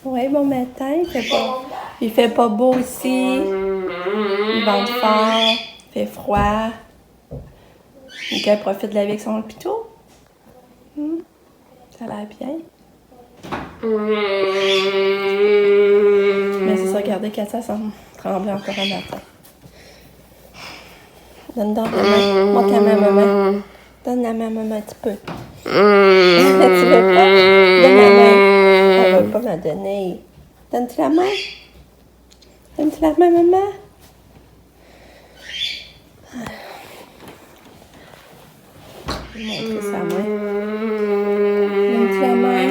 Oui, bon matin. Il fait pas beau ici. Il vente fort. Il fait froid. Nickel profite de la vie avec son hôpital. Ça a l'air bien. Mais c'est ça, regardez, Katia semble trembler encore un matin. Donne donc la main. Montre la main à maman. Donne la main à maman un petit peu. Tu veux pas? Donne la main. Elle veut pas me la donner. Donne-tu la main? Donne-tu la main, maman? Je vais montrer sa main. Donne-tu la main?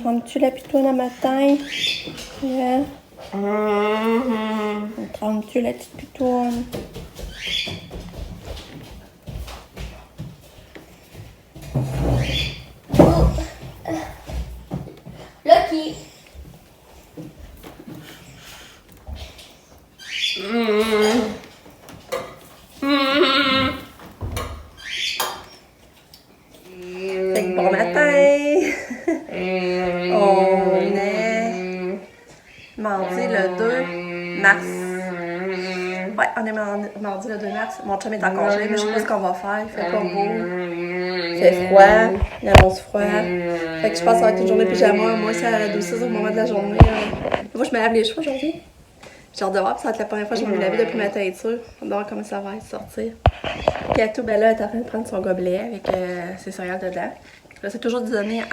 Trembles-tu la pitoune le matin? Yeah. Trembles-tu la petite pitoune? Lucky. Fait que bon matin! On est mardi le 2 mars. Ouais, on est mardi le 2 mars. Mon chum est en congé, mais je sais pas ce qu'on va faire. Il fait pas beau. Il fait froid. Il annonce froid. Fait que je pense que ça va être une journée pyjama. Moi, c'est à 12h au moment de la journée. Moi, je me lave les cheveux aujourd'hui. J'ai hâte de voir, puis ça va être la première fois que je vais me laver depuis ma teinture. On va voir comment ça va être sortir. Kato, ben là, elle est en train de prendre son gobelet avec ses céréales dedans. C'est toujours donné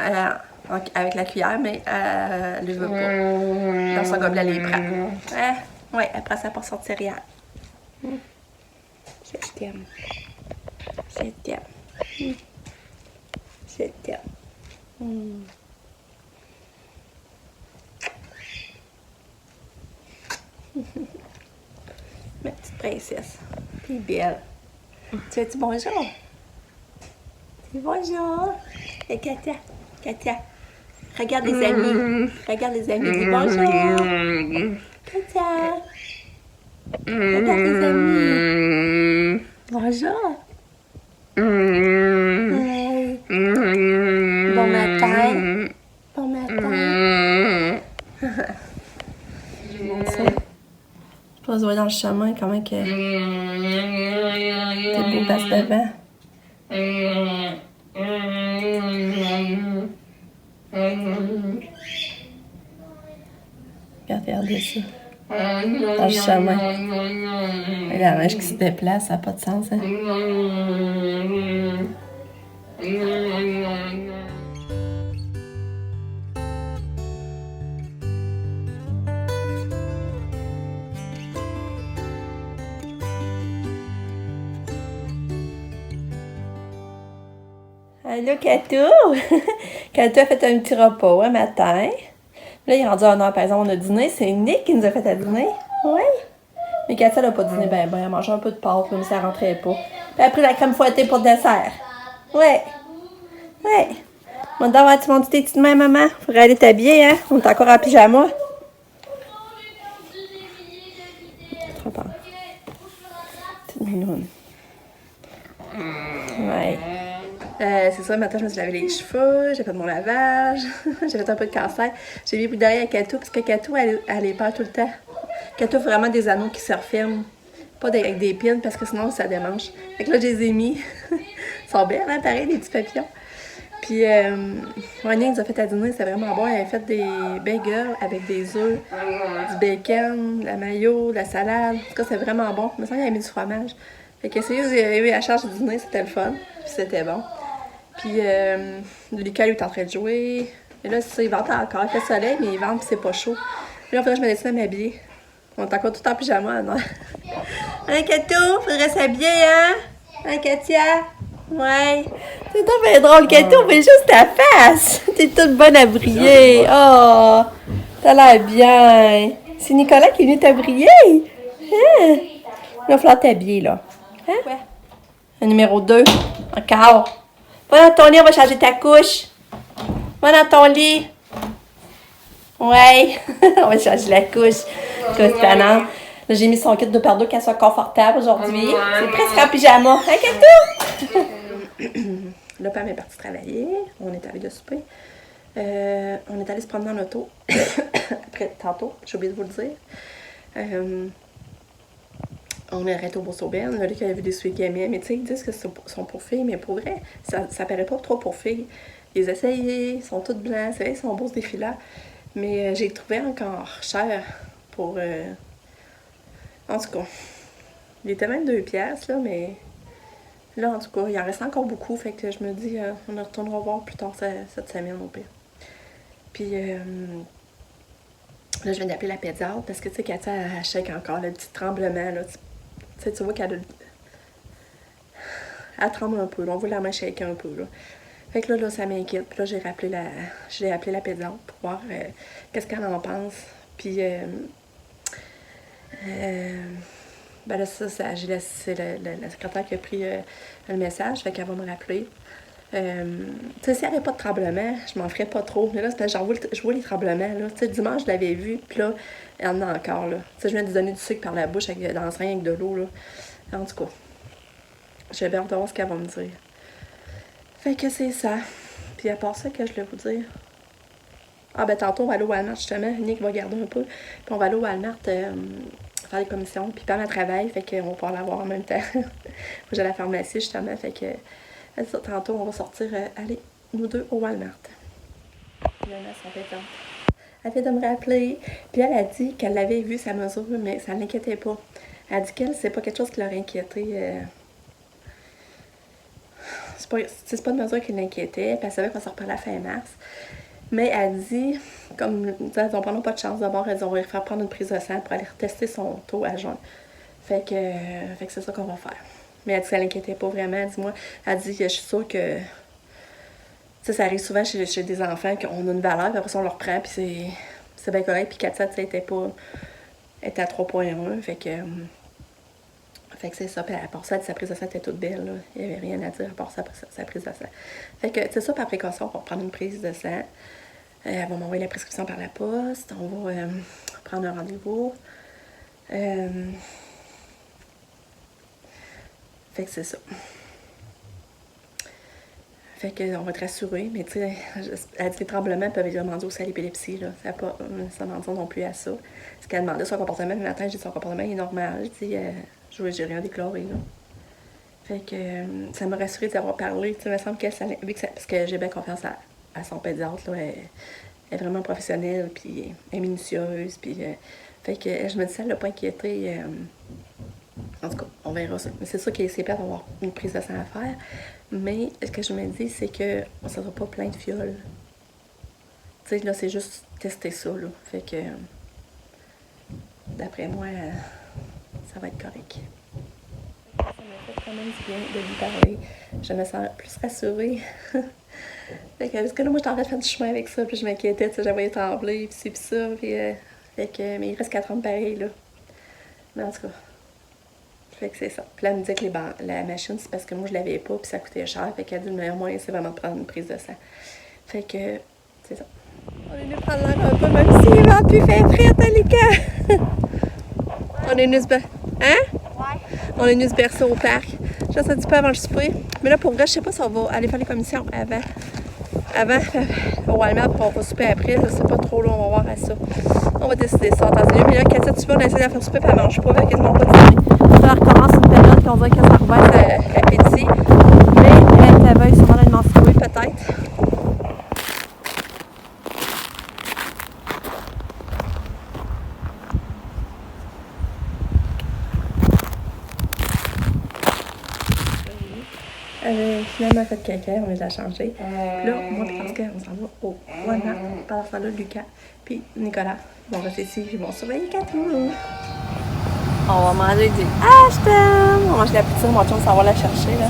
avec la cuillère, mais elle ne veut pas. Dans son gobelet, elle les prend. Hein? Oui, elle prend sa portion de céréales. Je t'aime. Je t'aime. Je t'aime. Ma petite princesse. T'es belle. Tu dis bonjour? Dis bonjour. Et Katia. Katia. Regarde les amis. Regarde les amis. Dis bonjour. Katia. Regarde les amis. Bonjour. Hey. Bon matin. Bon matin. Je montre ça. Je pense voir dans le chemin comment que t'es beau passe devant. Regardez ça. Dans le chemin. Et la neige qui se déplace, ça n'a pas de sens, hein? Allô, Kato! Kato a fait un petit repas un matin. Là, il est rendu à 1h, par exemple, on a dîné. C'est Nick qui nous a fait à dîner. Oui. Mais Katia n'a pas dîné ben. Elle a mangé un peu de pâte, là, mais ça rentrait pas. Puis elle a pris la crème fouettée pour le dessert. Ouais. Ouais. Bon, d'abord, tu montes tes petites mains, maman. Faudrait aller t'habiller, hein? On est encore en pyjama. Trop bon. Petite mignonne. Ouais. C'est ça, matin, je me suis lavé les cheveux, j'ai fait mon lavage, j'ai fait un peu de casse-tête. J'ai mis le bout d'oreille à Kato, parce que Kato, elle est peur tout le temps. Kato a vraiment des anneaux qui se referment, pas avec des pins, parce que sinon, ça démange. Fait que là, je les ai mis. Ils sont belles, hein, pareil, les petits papillons. Puis, Monia nous a fait à dîner, c'est vraiment bon. Elle avait fait des bagels avec des œufs, du bacon, de la mayo, de la salade. En tout cas, c'est vraiment bon. Il me semble qu'elle a mis du fromage. Fait que c'est eu à charge du dîner, c'était le fun. Puis c'était bon. Puis, Lucas, lui, est en train de jouer. Et là, c'est ça, il vente encore. Il fait soleil, mais il vente, puis c'est pas chaud. Puis là, il faudrait que je me décide à m'habiller. On est encore tout en pyjama, non? Hein, Kato? Faudrait s'habiller, hein? Hein, Katia? Ouais. C'est trop bien drôle, Kato, mais juste ta face. T'es toute bonne à briller. Oh, t'as l'air bien. C'est Nicolas qui est venu t'abriller. Hein? Il va falloir t'habiller, là. Hein? Ouais. Le numéro 2. Encore. Va dans ton lit, on va changer ta couche. Va dans ton lit. Ouais. On va changer la couche. Couche planante. Là, j'ai mis son kit 2x2 qu'elle soit confortable aujourd'hui. C'est presque en pyjama. Hein, Kato? Là, Pam est partie travailler. On est allé de souper. On est allé se promener en auto. Après, tantôt, j'ai oublié de vous le dire. On est arrêté au Bourse-Aubin. On a dit qu'il y avait des suigamés. Mais tu sais, ils disent que ce sont pour filles. Mais pour vrai, ça paraît pas trop pour filles. Ils essayent, ils sont toutes blancs. C'est vrai, ils sont beaux ce défi-là. Mais j'ai trouvé encore cher pour... En tout cas, il était même 2 piastres, là, mais... Là, en tout cas, il en reste encore beaucoup. Fait que je me dis, on retournera voir plus tard cette semaine, au pire. Puis... Là, je viens d'appeler la pédiatre parce que, tu sais, Katia, elle shake encore, le petit tremblement, là. Tu sais, tu vois qu'elle tremble un peu, là. On voit la main shaker un peu, là. Fait que là, ça m'inquiète. Puis là, j'ai appelé la pédiatre pour voir qu'est-ce qu'elle en pense. Puis, ben là, j'ai laissé la secrétaire qui a pris le message, fait qu'elle va me rappeler. Tu sais, s'il n'y avait pas de tremblement, je m'en ferais pas trop. Mais là, c'est parce que je vois les tremblements, là. Tu sais, dimanche, je l'avais vu, puis là, il y en a encore, là. Tu sais, je viens de donner du sucre par la bouche dans le seringue avec de l'eau, là. En tout cas, j'ai bien hâte de voir ce qu'elle va me dire. Fait que c'est ça. Puis à part ça, que je voulais vous dire. Ah, ben tantôt, on va aller au Walmart, justement. Nick va garder un peu. Puis on va aller au Walmart faire les commissions. Puis Pam, elle travaille, fait qu'on va pouvoir l'avoir en même temps. J'ai à la pharmacie, justement, fait que... Tantôt, on va sortir, aller, nous deux, au Walmart. Finalement, ça fait temps. Elle vient de me rappeler. Puis elle a dit qu'elle l'avait vu, sa mesure, mais ça ne l'inquiétait pas. Elle a dit qu'elle, c'est pas quelque chose qui l'aurait inquiété. C'est pas une mesure qui l'inquiétait. Puis elle savait qu'on s'en reparlait à la fin mars. Mais elle dit, comme, elles n'ont pas de chance d'abord, on va lui faire prendre une prise de sang pour aller retester son taux à juin. Fait que c'est ça qu'on va faire. Mais elle dit que ça l'inquiétait pas vraiment. Dis-moi, elle dit, je suis sûre que ça arrive souvent chez des enfants qu'on a une valeur, puis après ça, on leur prend, puis c'est bien correct. Puis Katia, tu sais, était à 3,1, fait que c'est ça. Puis à part ça, sa prise de sang était toute belle, là. Il n'y avait rien à dire à part ça, sa prise de sang. Fait que, c'est ça, par précaution, on va prendre une prise de sang. Elle va m'envoyer la prescription par la poste. On va prendre un rendez-vous. Fait que c'est ça. Fait qu'on va être rassurés, mais tu sais, elle dit que les tremblements peuvent demander aussi à l'épilepsie, là. Ça n'a pas nécessairement dit non plus à ça. Ce qu'elle demandait, son comportement, le matin, j'ai dit son comportement est normal. J'ai rien déclaré, là. Fait que ça m'a rassurée d'avoir parlé. Tu sais, il me semble qu'elle, parce que j'ai bien confiance à son pédiatre, là. Elle est vraiment professionnelle, puis elle est minutieuse, puis... fait que je me dis, ça ne l'a pas inquiétée. En tout cas, on verra ça. Mais c'est sûr qu'il c'est plate d'avoir une prise de sang à faire. Mais ce que je me dis, c'est qu'on ne sera pas plein de fioles. Tu sais, là, c'est juste tester ça, là. Fait que, d'après moi, ça va être correct. Ça m'a fait quand même du bien de lui parler. Je me sens plus rassurée. Fait que, parce que là, moi, j'étais en train de faire du chemin avec ça, puis je m'inquiétais, tu sais, j'avais tremblé, puis ci, puis ça, puis... fait que, mais il reste 4 ans pareil, là. Mais en tout cas... Fait que c'est ça. Puis là, elle me disait que la machine, c'est parce que moi, je l'avais pas, puis ça coûtait cher. Fait qu'elle dit, le meilleur moyen, c'est vraiment de prendre une prise de sang. Fait que, c'est ça. On est venu prendre l'air un peu, même s'il va plus faire frais à Lucas. On est venu se bercer. Hein? Ouais. On est venu se bercer au parc. Juste un petit peu avant le souper. Mais là, pour vrai, je sais pas si on va aller faire les commissions avant au Walmart, puis on va souper après. Je sais pas trop, là, on va voir à ça. On va décider ça en temps et lieu. Mais là, Katia, tu vois, on a essayé de faire souper, puis elle mange pas, elle a quasiment pas de dîner. Ça recommence une période qu'on dirait que ça rebaisse l'appétit. Mais elle veille sûrement d'aller menstruer, peut-être. Finalement, elle a fait caca, on les a changés. Là, moi, je pense qu'on s'en va au Walmart. Pendant ce temps-là, Lucas puis Nicolas vont rester ici, ils vont surveiller Katou. On va manger du Ashton. On va manger la poutine, mon chum s'en va la chercher, là.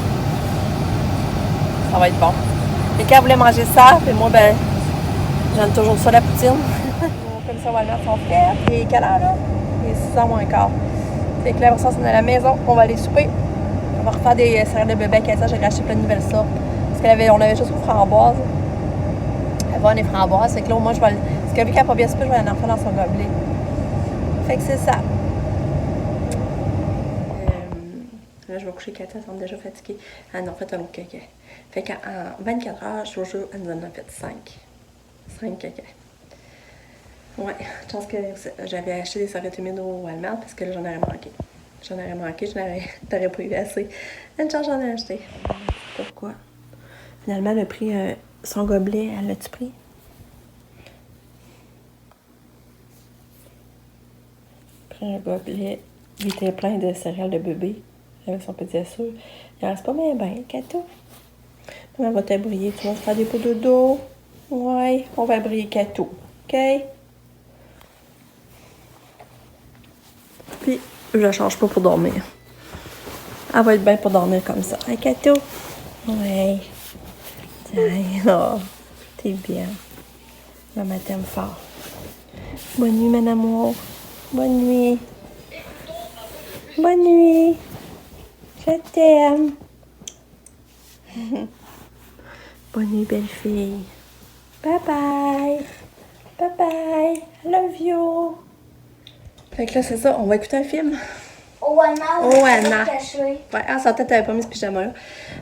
Ça va être bon. Lucas voulait manger ça, et moi, ben, j'aime toujours ça, la poutine. Comme ça, Walmart sont prêts. Et quelle heure, là? Il est 6h moins quart. Fait que là, on est à la maison, on va aller souper. On va refaire des céréales de bébé à Katia. J'ai racheté plein de nouvelles sortes. Parce qu'on avait juste aux framboises. Elle va les framboises. Fait que là, au moins, je vais. Parce que vu qu'elle n'a pas bien soupé, je vais en faire dans son gobelet. Fait que c'est ça. Là, je vais coucher Katia, elle semble déjà fatiguée. Elle en a fait un autre caca. Fait qu'en 24 heures, je vous jure, elle nous en a fait 5. 5 caca. Ouais, je pense que j'avais acheté des serviettes humides au Walmart parce que là, j'en aurais manqué. Je n'aurais pas eu assez. Une chance, j'en ai acheté. Pourquoi? Finalement, elle a pris son gobelet. Elle l'a-tu pris? Pris un gobelet. Il était plein de céréales de bébé. Avec son petit assure. Il reste pas bien, Cato. On va t'abrouiller. Tu vas se faire des pots de dodo. Ouais, on va briller Cato. OK? Puis, je la change pas pour dormir. Elle va être bien pour dormir comme ça. Hein, Cato? Ouais. Tiens, oh, t'es bien. Maman t'aime fort. Bonne nuit, mon amour. Bonne nuit. Bonne nuit. Je t'aime. Bonne nuit, belle fille. Bye bye. Bye bye. I love you. Fait que là, c'est ça. On va écouter un film. Oana. Oana. Caché. Ouais, ah, ça t'avais pas mis ce pyjama-là.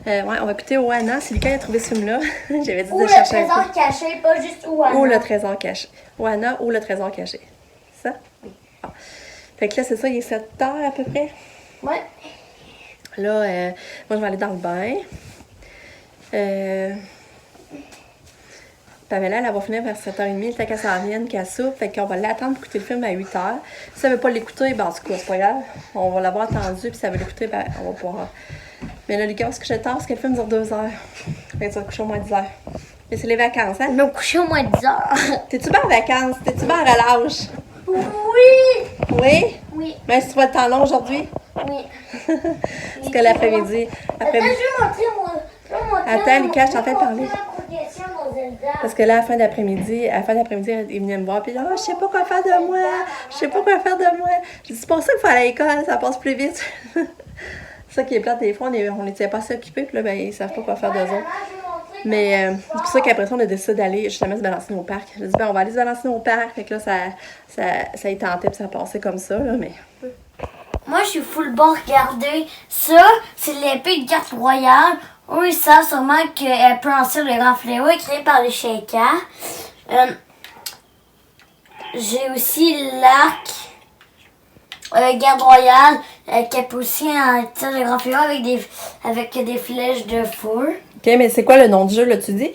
Ouais, on va écouter Oana. C'est Lucas qui a trouvé ce film-là. J'avais dit Ou de le chercher un trésor peu. caché, pas juste Oana. Ou le trésor caché. Oana ou le trésor caché. Ça? Oui. Ah. Fait que là, c'est ça. Il est 7h à peu près. Ouais. Là, moi, je vais aller dans le bain. Pamela, elle va finir vers 7h30, tant qu'elle s'en vienne, qu'elle soupe. Fait qu'on va l'attendre pour écouter le film à 8h. Si elle veut pas l'écouter, ben en tout cas, c'est pas grave. On va l'avoir attendu, puis si elle veut l'écouter, ben on va pouvoir. Mais là, Lucas, est-ce que je tard? Parce que le film dure 2h. Fait que tu vas te coucher au moins 10h. Mais c'est les vacances, hein? Je vais me coucher au moins 10 heures. T'es-tu bien en vacances? T'es-tu bien en relâche? Oui. Oui? Oui. Même si tu vois le temps long aujourd'hui? Oui. Parce que l'après-midi. Attends, je vais montrer mon... Attends, Lucas, je suis en train de parler. ma progression dans Zelda. Parce que là, à la fin d'après-midi, il venait me voir, puis là, je sais pas quoi faire de moi, je sais pas quoi faire de moi. Je dis, c'est pour ça qu'il faut aller à l'école, ça passe plus vite. C'est ça qui est plate, des fois, on n'était pas assez occupés, puis là, ben, ils savent pas quoi faire d'eux autres. Mais c'est pour ça qu'après ça, on a décidé d'aller justement se balancer au parc. J'ai dit, ben, on va aller se balancer au parc, fait que là, ça y tentait, puis ça passait comme ça, là, mais... Moi, je suis full bon. Regardez. Ça, c'est l'épée de carte royale. Eux, ils savent sûrement qu'elle peut lancer le grand fléau créé par les Shakers. J'ai aussi l'arc garde royale qui peut aussi tirer le grand fléau avec des flèches de feu. OK, mais c'est quoi le nom du jeu, là, tu dis?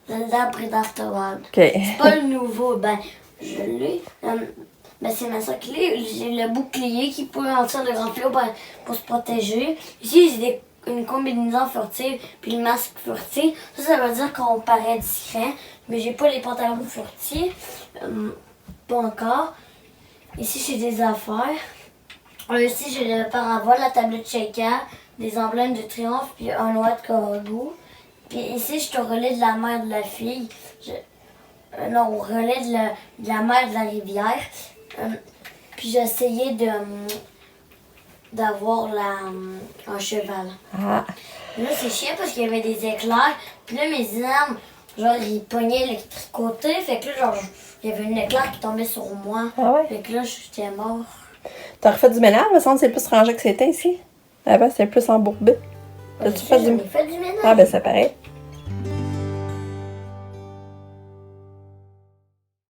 Zelda Breath of the Wild. OK. C'est pas le nouveau, ben, je l'ai. Ben, c'est ma soeur qui l'est. J'ai le bouclier qui peut lancer le grand fléau pour se protéger. Ici, j'ai une combinaison furtive puis le masque furtif. Ça veut dire qu'on paraît discret. Mais j'ai pas les pantalons furtifs. Pas encore. Ici, j'ai des affaires. Ici, j'ai le paravol, la tablette shaker, des emblèmes de triomphe puis un noix de corbeau. Puis ici, je suis au relais de la mère de la fille. Non, au relais de la mer de la rivière. Puis j'ai essayé d'avoir un cheval. Ah. Là, c'est chiant parce qu'il y avait des éclairs. Puis là, mes armes, genre, ils pognaient l'électricité. Fait que là, genre, il y avait une éclair qui tombait sur moi. Ah ouais? Fait que là, j'étais mort. T'as refait du ménage? Me semble que c'est plus rangé que c'était ici. Avant, c'était plus embourbé. T'as-tu fait du... J'ai fait du ménage. Ah, ben, ça paraît.